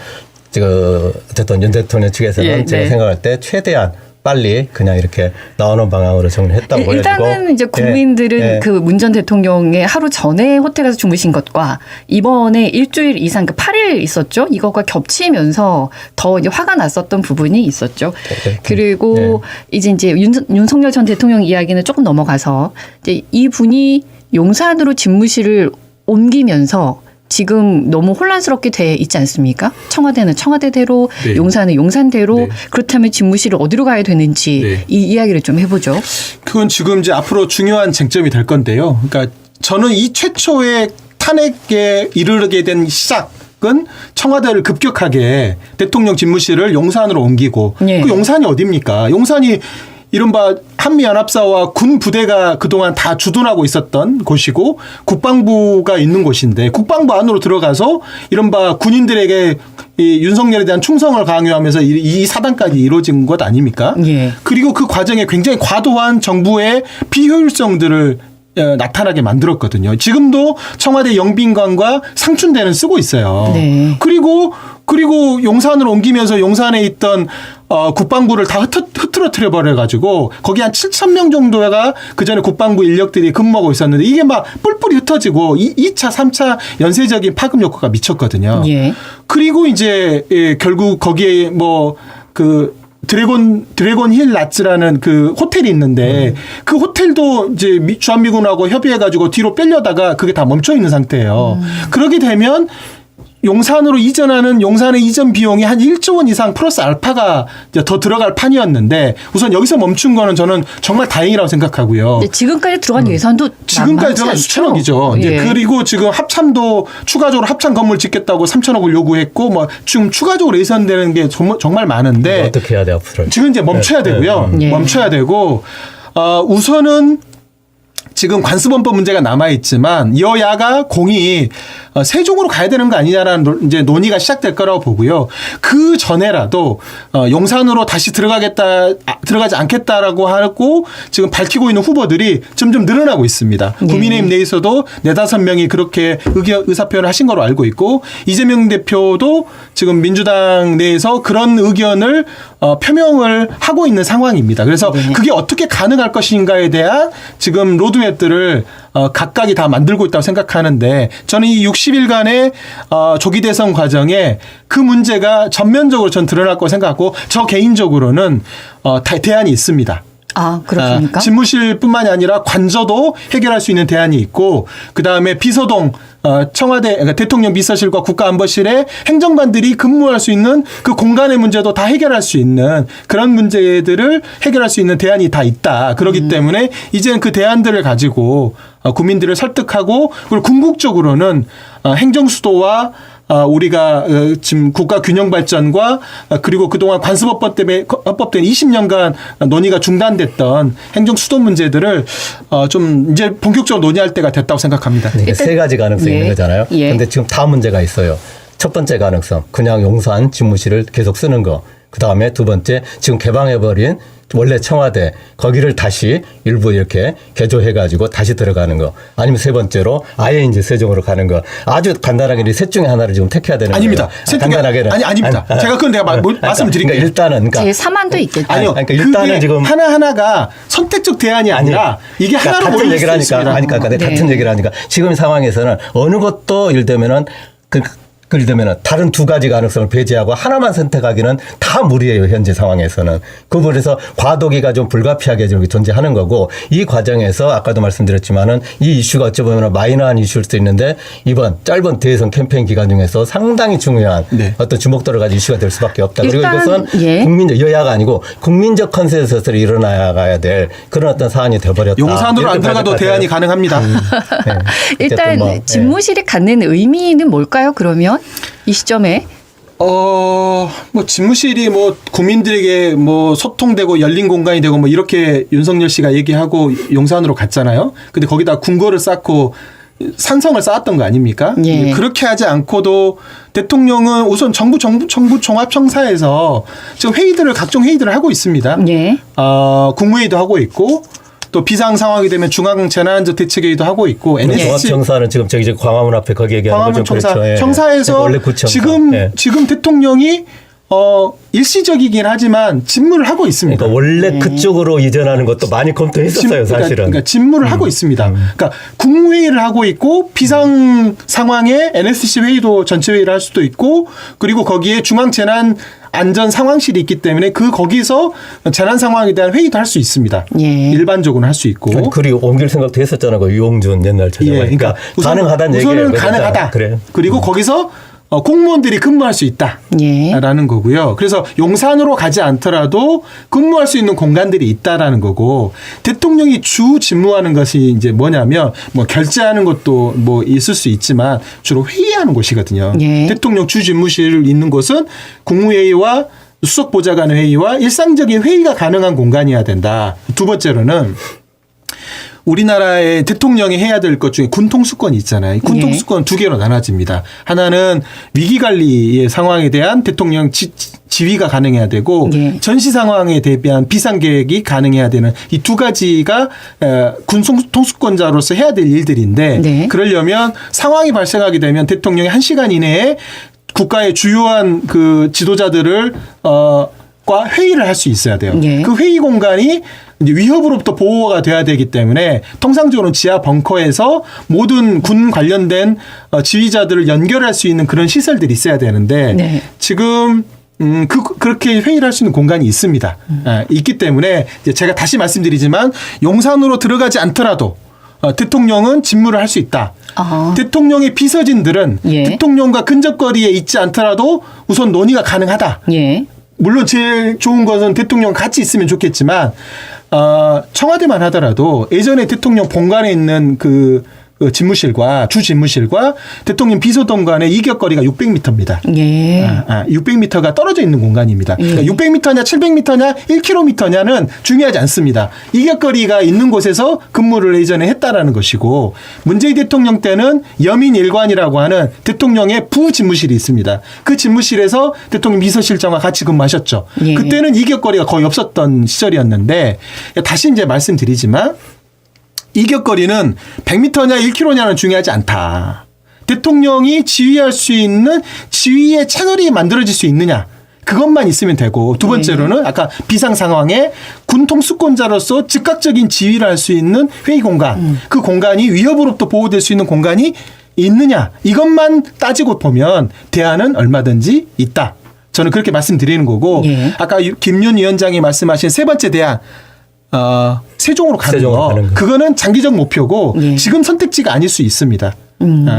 어쨌든 윤 대통령 측에서는 제가 생각할 때 최대한 빨리 그냥 이렇게 나오는 방향으로 정리했다고 보여지고 일단은 이제 국민들은 그 문 전 대통령의 하루 전에 호텔 가서 주무신 것과 이번에 일주일 이상 그 8일 있었죠. 이것과 겹치면서 더 이제 화가 났었던 부분이 있었죠. 그리고 이제 윤석열 전 대통령 이야기는 조금 넘어가서 이제 이분이 용산으로 집무실을 옮기면서 지금 너무 혼란스럽게 돼 있지 않습니까? 청와대는 청와대대로, 네. 용산은 용산대로. 네. 그렇다면 집무실을 어디로 가야 되는지 네. 이 이야기를 좀 해보죠. 그건 지금 이제 앞으로 중요한 쟁점이 될 건데요. 그러니까 저는 이 최초의 탄핵에 이르게 된 시작은 청와대를 급격하게 대통령 집무실을 용산으로 옮기고 예. 그 용산이 어딥니까? 용산이 이른바 한미연합사와 군 부대가 그동안 다 주둔하고 있었던 곳이고 국방부가 있는 곳인데 국방부 안으로 들어가서 이른바 군인들에게 이 윤석열에 대한 충성을 강요하면서 이 사단까지 이루어진 것 아닙니까? 예. 그리고 그 과정에 굉장히 과도한 정부의 비효율성들을 나타나게 만들었거든요. 지금도 청와대 영빈관과 상춘대는 쓰고 있어요. 네. 그리고 용산으로 옮기면서 용산에 있던 국방부를 다 흐트러뜨려 버려가지고 거기 한 7,000명 정도가 그 전에 국방부 인력들이 근무하고 있었는데 이게 막 뿔뿔이 흩어지고 2차, 3차 연쇄적인 파급 효과가 미쳤거든요. 예. 그리고 이제 결국 거기에 드래곤 힐 라츠라는 그 호텔이 있는데 그 호텔도 이제 주한미군하고 협의해가지고 뒤로 빼려다가 그게 다 멈춰 있는 상태예요. 그렇게 되면 용산으로 이전하는 용산의 이전 비용이 한 1조 원 이상 플러스 알파가 이제 더 들어갈 판이었는데 우선 여기서 멈춘 거는 저는 정말 다행이라고 생각하고요. 지금까지 들어간 예산도 지금까지 들어간 수천억이죠. 예. 그리고 지금 합참도 추가적으로 합참 건물 짓겠다고 3천억을 요구했고 뭐 지금 추가적으로 예산되는 게 정말 많은데 어떻게 해야 돼 앞으로? 지금 이제 멈춰야 되고요. 예. 멈춰야 되고 우선은 지금 관습원법 문제가 남아 있지만 여야가 공이 세종으로 가야 되는 거 아니냐라는 이제 논의가 시작될 거라고 보고요. 그 전에라도 용산으로 다시 들어가지 않겠다라고 하고 지금 밝히고 있는 후보들이 점점 늘어나고 있습니다. 네. 국민의힘 내에서도 4-5명이 그렇게 의사표현을 하신 거로 알고 있고 이재명 대표도 지금 민주당 내에서 그런 의견을 표명을 하고 있는 상황입니다. 그래서 그게 어떻게 가능할 것인가에 대한 지금 로드맵들을 각각이 다 만들고 있다고 생각하는데 저는 이 60일간의 조기 대선 과정에 그 문제가 전면적으로 전 드러날 거라고 생각하고 저 개인적으로는 대안이 있습니다. 아, 그렇습니까? 집무실뿐만이 아니라 관저도 해결할 수 있는 대안이 있고 그다음에 비서동 청와대 그러니까 대통령 비서실과 국가안보실에 행정관들이 근무할 수 있는 그 공간의 문제도 다 해결할 수 있는 그런 문제들을 해결할 수 있는 대안이 다 있다. 그렇기 때문에 이제는 그 대안들을 가지고 국민들을 설득하고 그리고 궁극적으로는 행정수도와 우리가 지금 국가 균형 발전과 그리고 그동안 관습헌법 때문에 20년간 논의가 중단됐던 행정 수도 문제들을 좀 이제 본격적으로 논의할 때가 됐다고 생각합니다. 네, 세 가지 가능성이 있는 거잖아요. 예. 그런데 지금 다 문제가 있어요. 첫 번째 가능성, 그냥 용산 집무실을 계속 쓰는 거. 그 다음에 두 번째, 지금 개방해버린 원래 청와대 거기를 다시 일부 이렇게 개조해가지고 다시 들어가는 거. 아니면 세 번째로 아예 이제 세종으로 가는 거. 아주 간단하게 셋 중에 하나를 지금 택해야 되는 아닙니다. 거예요. 간단하게는. 아닙니다. 제가 그건 내가 말씀을 드릴게요. 그러니까 일단은 제3안도 있겠죠. 아니요. 그러니까 일단은 그게 지금 하나하나가 선택적 대안이 아니라 이게 하나로 같은 모일 얘기를 수 하니까 있습니다. 그러니까 네. 같은 얘기를 하니까 지금 상황에서는 어느 것도 예를 들면은 그리 되면 다른 두 가지 가능성을 배제하고 하나만 선택하기는 다 무리예요. 현재 상황에서는. 그 부분에서 과도기가 좀 불가피하게 존재하는 거고 이 과정에서 아까도 말씀드렸지만은 이 이슈가 어찌 보면 마이너한 이슈일 수도 있는데 이번 짧은 대선 캠페인 기간 중에서 상당히 중요한 네. 어떤 주목도를 가진 이슈가 될 수밖에 없다. 그리고 일단, 이것은 예. 국민적 여야가 아니고 국민적 컨센서스로 일어나야 될 그런 어떤 사안이 되어버렸다. 용산으로 안 이렇게 들어가도 봐야 될 대안이 것 가능합니다. 같아요. 네. 일단 어쨌든 뭐, 집무실이 갖는 의미는 뭘까요? 그러면 이 시점에 뭐 집무실이 뭐 국민들에게 뭐 소통되고 열린 공간이 되고 뭐 이렇게 윤석열 씨가 얘기하고 용산으로 갔잖아요. 근데 거기다 궁궐을 쌓고 산성을 쌓았던 거 아닙니까? 예. 그렇게 하지 않고도 대통령은 우선 정부 종합청사에서 지금 각종 회의들을 하고 있습니다. 예. 국무회의도 하고 있고 또 비상 상황이 되면 중앙 재난안전 대책회의도 하고 있고 NSC 종합청사는 지금 저기 광화문 앞에 거기 얘기하는 광화문 거죠. 청사 그렇죠. 예. 청사에서 원래 구청사. 지금 대통령이 일시적이긴 하지만 집무를 하고 있습니다. 그러니까 원래 그쪽으로 이전하는 것도 많이 검토했었어요, 사실은. 그러니까 집무를 하고 있습니다. 그러니까 국무회의를 하고 있고 비상 상황에 NSC 회의도 전체 회의를 할 수도 있고 그리고 거기에 중앙 재난 안전 상황실이 있기 때문에 거기서 재난 상황에 대한 회의도 할 수 있습니다. 예. 일반적으로는 할 수 있고. 그리고 옮길 생각도 했었잖아요. 그 유홍준 옛날 처장이. 그러니까 가능하다는 얘기예요. 우선은 가능하다. 그래요. 그리고 거기서 공무원들이 근무할 수 있다라는 거고요. 그래서 용산으로 가지 않더라도 근무할 수 있는 공간들이 있다라는 거고 대통령이 주 직무하는 것이 이제 뭐냐면 뭐 결제하는 것도 뭐 있을 수 있지만 주로 회의하는 곳이거든요. 예. 대통령 주 집무실 있는 곳은 국무회의와 수석보좌관 회의와 일상적인 회의가 가능한 공간이어야 된다. 두 번째로는 우리나라의 대통령이 해야 될 것 중에 군통수권이 있잖아요. 군통수권 두 개로 나눠집니다. 하나는 위기관리의 상황에 대한 대통령 지휘가 가능해야 되고 예. 전시 상황에 대비한 비상계획이 가능해야 되는 이 두 가지가 군통수권자로서 해야 될 일들인데 네. 그러려면 상황이 발생하게 되면 대통령이 1시간 이내에 국가의 주요한 그 지도자들을 과 회의를 할 수 있어야 돼요. 예. 그 회의 공간이 이제 위협으로부터 보호가 돼야 되기 때문에 통상적으로는 지하 벙커에서 모든 군 관련된 지휘자들을 연결할 수 있는 그런 시설들이 있어야 되는데 네. 지금 그렇게 회의를 할 수 있는 공간이 있습니다. 있기 때문에 이제 제가 다시 말씀드리지만 용산으로 들어가지 않더라도 대통령은 직무를 할 수 있다. 대통령의 비서진들은 예. 대통령과 근접거리에 있지 않더라도 우선 논의가 가능하다. 예. 물론 제일 좋은 것은 대통령 같이 있으면 좋겠지만 청와대만 하더라도 예전에 대통령 본관에 있는 그 집무실과 주 집무실과 대통령 비서동 간의 이격거리가 600m입니다. 예. 600m가 떨어져 있는 공간입니다. 예. 그러니까 600m냐 700m냐 1km냐는 중요하지 않습니다. 이격거리가 있는 곳에서 근무를 예전에 했다라는 것이고 문재인 대통령 때는 여민일관이라고 하는 대통령의 부집무실이 있습니다. 그 집무실에서 대통령 비서실장과 같이 근무하셨죠. 예. 그때는 이격거리가 거의 없었던 시절이었는데 다시 이제 말씀드리지만 이격거리는 100m냐 1km냐는 중요하지 않다. 대통령이 지휘할 수 있는 지휘의 채널이 만들어질 수 있느냐. 그것만 있으면 되고 두 번째로는 아까 비상 상황에 군통수권자로서 즉각적인 지휘를 할 수 있는 회의 공간. 그 공간이 위협으로부터 보호될 수 있는 공간이 있느냐. 이것만 따지고 보면 대안은 얼마든지 있다. 저는 그렇게 말씀드리는 거고 예. 아까 김윤 위원장이 말씀하신 세 번째 대안. 세종으로 가는 거. 그거는 장기적 목표고 예. 지금 선택지가 아닐 수 있습니다.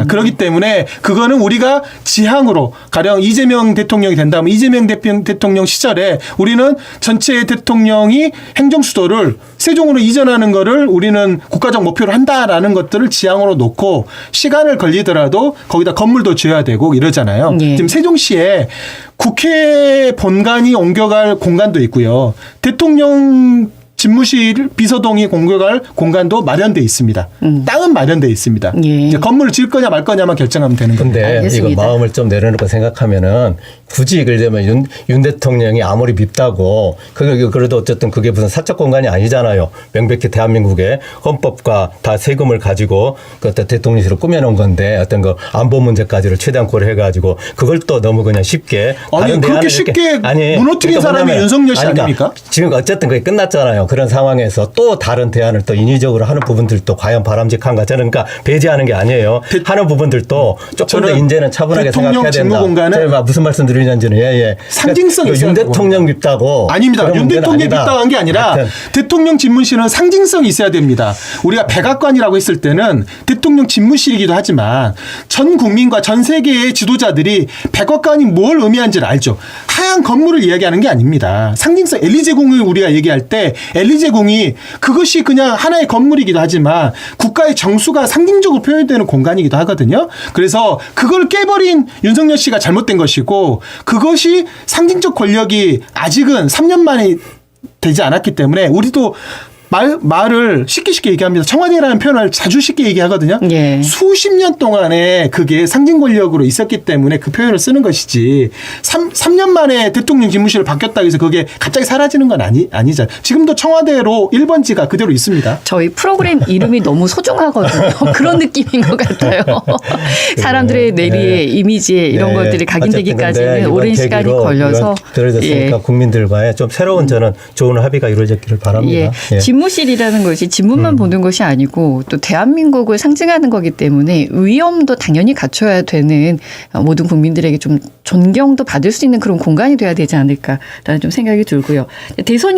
그렇기 때문에 그거는 우리가 지향으로 가령 이재명 대통령이 된다면 이재명 대통령 시절에 우리는 전체 대통령이 행정수도를 세종으로 이전하는 거를 우리는 국가적 목표로 한다라는 것들을 지향으로 놓고 시간을 걸리더라도 거기다 건물도 지어야 되고 이러잖아요. 예. 지금 세종시에 국회 본관이 옮겨갈 공간도 있고요. 대통령 집무실 비서동이 공격할 공간도 마련돼 있습니다. 땅은 마련돼 있습니다. 예. 이제 건물을 지을 거냐 말 거냐만 결정하면 되는 겁니다. 근데 알겠습니다. 이거 마음을 좀 내려놓고 생각하면은 굳이 그러면 윤 대통령이 아무리 밉다고 그래도 어쨌든 그게 무슨 사적 공간이 아니잖아요. 명백히 대한민국의 헌법과 다 세금을 가지고 그 대통령실을 꾸며놓은 건데 어떤 그 안보 문제까지를 최대한 고려해가지고 그걸 또 너무 그냥 쉽게 아니 그렇게 쉽게 무너뜨린 사람이 뭐냐면, 윤석열 씨 아닙니까? 지금 어쨌든 그게 끝났잖아요. 그런 상황에서 또 다른 대안을 또 인위적으로 하는 부분들도 과연 바람직한가 저는 그러니까 배제하는 게 아니에요. 하는 부분들도 조금 더 이제는 차분하게 생각해야 된다. 제가 무슨 말씀 드리는지는 상징성이 그러니까 윤 대통령 밉다고 아닙니다. 윤 대통령 밉다고 한 게 아니라 하여튼. 대통령 집무실은 상징성이 있어야 됩니다. 우리가 백악관이라고 했을 때는 대통령 집무실이기도 하지만 전 국민과 전 세계의 지도자들이 백악관이 뭘 의미하는지를 알죠. 하얀 건물을 이야기하는 게 아닙니다. 상징성 엘리제궁을 우리가 얘기할 때 엘리제궁이 그것이 그냥 하나의 건물이기도 하지만 국가의 정수가 상징적으로 표현되는 공간이기도 하거든요. 그래서 그걸 깨버린 윤석열 씨가 잘못된 것이고 그것이 상징적 권력이 아직은 3년 만에 되지 않았기 때문에 우리도 말을 쉽게 얘기합니다. 청와대라는 표현을 자주 쉽게 얘기하거든요. 예. 수십 년 동안에 그게 상징 권력으로 있었기 때문에 그 표현을 쓰는 것이지 3년 만에 대통령 집무실을 바뀌었다고 해서 그게 갑자기 사라지는 건 아니죠. 지금도 청와대로 1번지가 그대로 있습니다. 저희 프로그램 이름이 너무 소중하거든요. 그런 느낌인 것 같아요. 사람들의 뇌리에 이미지에 이런 것들이 각인되기까지는 오랜 시간이 걸려서 들어졌으니까 국민들과의 좀 새로운 저는 좋은 합의가 이루어졌기를 바랍니다. 집무실이라는 것이 집무만 보는 것이 아니고 또 대한민국을 상징하는 거기 때문에 위엄도 당연히 갖춰야 되는 모든 국민들에게 좀 존경도 받을 수 있는 그런 공간이 돼야 되지 않을까라는 좀 생각이 들고요. 대선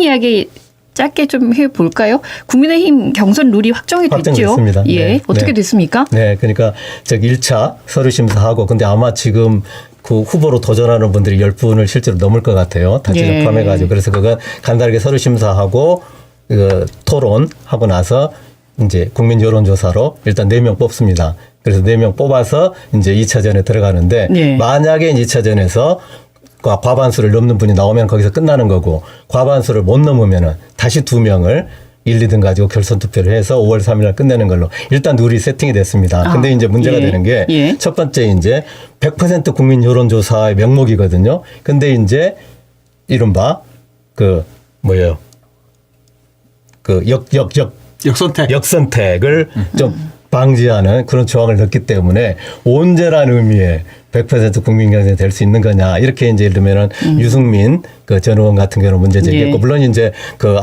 짧게 좀 해볼까요? 국민의힘 경선 룰이 확정이 됐죠. 확정됐습니다. 예, 어떻게 됐습니까? 네, 그러니까 1차 서류 심사하고 근데 아마 지금 그 후보로 도전하는 분들이 10분을 실제로 넘을 것 같아요. 다 지금 포함해가지고 그래서 그건 간단하게 서류 심사하고 토론하고 나서 이제 국민 여론조사로 일단 4명 뽑습니다. 그래서 4명 뽑아서 이제 2차전에 들어가는데 만약에 2차전에서 과반수를 넘는 분이 나오면 거기서 끝나는 거고 과반수를 못 넘으면은 다시 2명을 1, 2등 가지고 결선 투표를 해서 5월 3일 날 끝내는 걸로 일단 룰이 세팅이 됐습니다. 근데 이제 문제가 되는 게 첫 번째 이제 100% 국민 여론조사의 명목이거든요. 근데 이제 이른바 역선택을 좀 방지하는 그런 조항을 넣기 때문에 온전한 의미의 100% 국민 경선이 될 수 있는 거냐 이렇게 이제 예를 들면은 유승민 전 의원 같은 경우는 문제 제기했고 물론 이제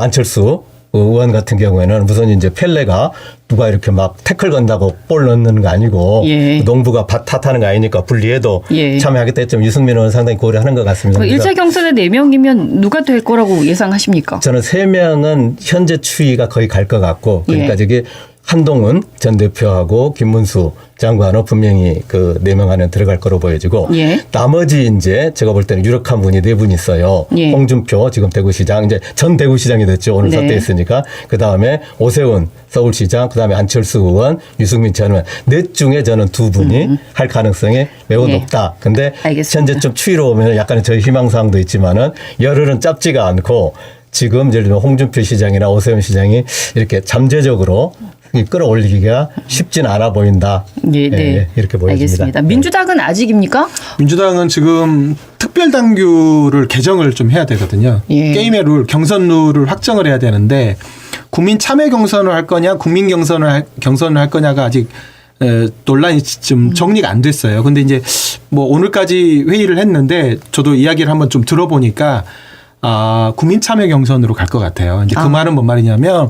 안철수 의원 같은 경우에는 우선 이제 펠레가 누가 이렇게 막 태클 건다고 볼 넣는 거 아니고 농부가 밭 탓하는 거 아니니까 분리해도 참여하겠다 했지만 유승민 의원 상당히 고려하는 것 같습니다. 1차 경선에 4명이면 누가 될 거라고 예상하십니까? 저는 3명은 현재 추이가 거의 갈 것 같고 그러니까 저기 한동훈 전 대표하고 김문수 장관은 분명히 4명 안에 들어갈 거로 보여지고 나머지 이제 제가 볼 때는 유력한 분이 4분 있어요. 홍준표 지금 대구시장 이제 전 대구시장이 됐죠. 오늘 사퇴했으니까 그다음에 오세훈 서울시장 그다음에 안철수 의원 유승민 전 의원 넷 중에 저는 2분이 할 가능성이 매우 높다. 근데 현재 좀 추이로 보면 약간의 저희 희망사항도 있지만은 열흘은 짧지가 않고 지금 예를 들면 홍준표 시장이나 오세훈 시장이 이렇게 잠재적으로 끌어올리기가 쉽진 않아 보인다. 이렇게 보여집니다. 알겠습니다. 민주당은 아직입니까? 민주당은 지금 특별당규를 개정을 좀 해야 되거든요. 게임의 룰, 경선 룰을 확정을 해야 되는데 국민 참여 경선을 할 거냐, 국민 경선을 할 거냐가 아직 논란이 좀 정리가 안 됐어요. 근데 이제 오늘까지 회의를 했는데 저도 이야기를 한번 좀 들어보니까 국민 참여 경선으로 갈 것 같아요. 이제 그 말은 뭔 말이냐면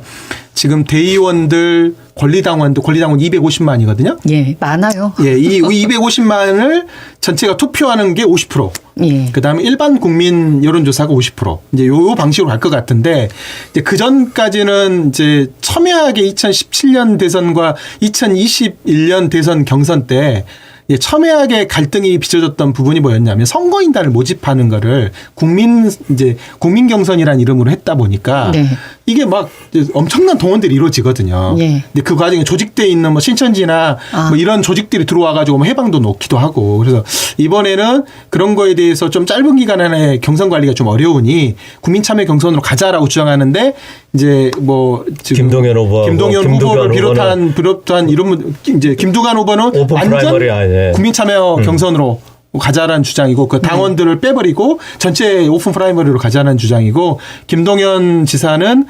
지금 대의원들 권리당원 250만이거든요. 많아요. 이 250만을 전체가 투표하는 게 50%. 그다음에 일반 국민 여론조사가 50%. 이제 요 방식으로 갈 것 같은데 이제 그 전까지는 이제 첨예하게 2017년 대선과 2021년 대선 경선 때 첨예하게 갈등이 빚어졌던 부분이 뭐였냐면 선거인단을 모집하는 거를 국민 경선이라는 이름으로 했다 보니까 이게 막 엄청난 동원들이 이루어지거든요. 근데 그 과정에 조직돼 있는 신천지나 이런 조직들이 들어와가지고 해방도 놓기도 하고 그래서 이번에는 그런 거에 대해서 좀 짧은 기간 안에 경선 관리가 좀 어려우니 국민 참여 경선으로 가자라고 주장하는데 이제 지금 김동연 후보를 비롯한 이런 이제 김두관 후보는 완전 국민 참여 경선으로 가자라는 주장이고 그 당원들을 빼버리고 전체 오픈 프라이머리로 가자는 주장이고 김동연 지사는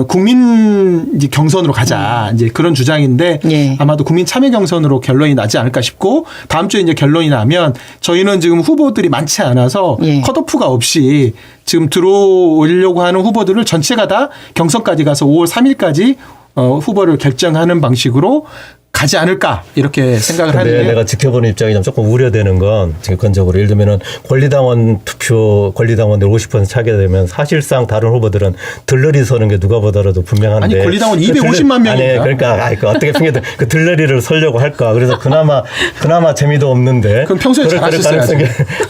국민 이제 경선으로 가자 이제 그런 주장인데 예. 아마도 국민 참여 경선으로 결론이 나지 않을까 싶고 다음 주에 이제 결론이 나면 저희는 지금 후보들이 많지 않아서 예. 컷오프가 없이 지금 들어오려고 하는 후보들을 전체가 다 경선까지 가서 5월 3일까지 후보를 결정하는 방식으로 가지 않을까 이렇게 생각을 근데 하는데 내가 지켜보는 입장이 좀 조금 우려되는 건 객관적으로 예를 들면은 권리당원 투표 권리당원들 50% 차게 되면 사실상 다른 후보들은 들러리 서는 게 누가 보더라도 분명한데 아니 권리당원 그 250만 명입니다. 아니 그러니까 그 어떻게 생각해 그 들러리를 서려고 할까 그래서 그나마 재미도 없는데 그럼 평소에 잘하셨어야지.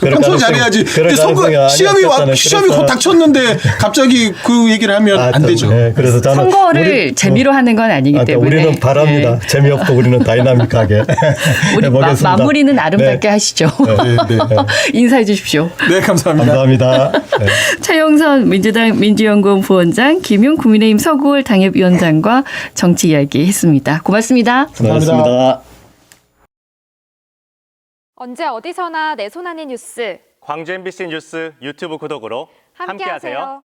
평소에 잘해야지. 근데 선거 시험이 곧 닥쳤는데 갑자기 그 얘기를 하면 안 되죠. 네, 그래서 저는 선거를 재미로 하는 건 아니기 그러니까 때문에 우리는 바랍니다. 네. 재미없고 우리는 다이나믹하게 우리 해보겠습니다. 마무리는 아름답게 네. 하시죠. 네, 네. 인사해 주십시오. 네, 감사합니다. 감사합니다. 네. 차영선 민주당 민주연구원 부원장, 김용 국민의힘 서구월 당협위원장과 정치 이야기 했습니다. 고맙습니다. 고맙습니다. 언제 어디서나 내 손 안의 뉴스 광주 MBC 뉴스 유튜브 구독으로 함께하세요.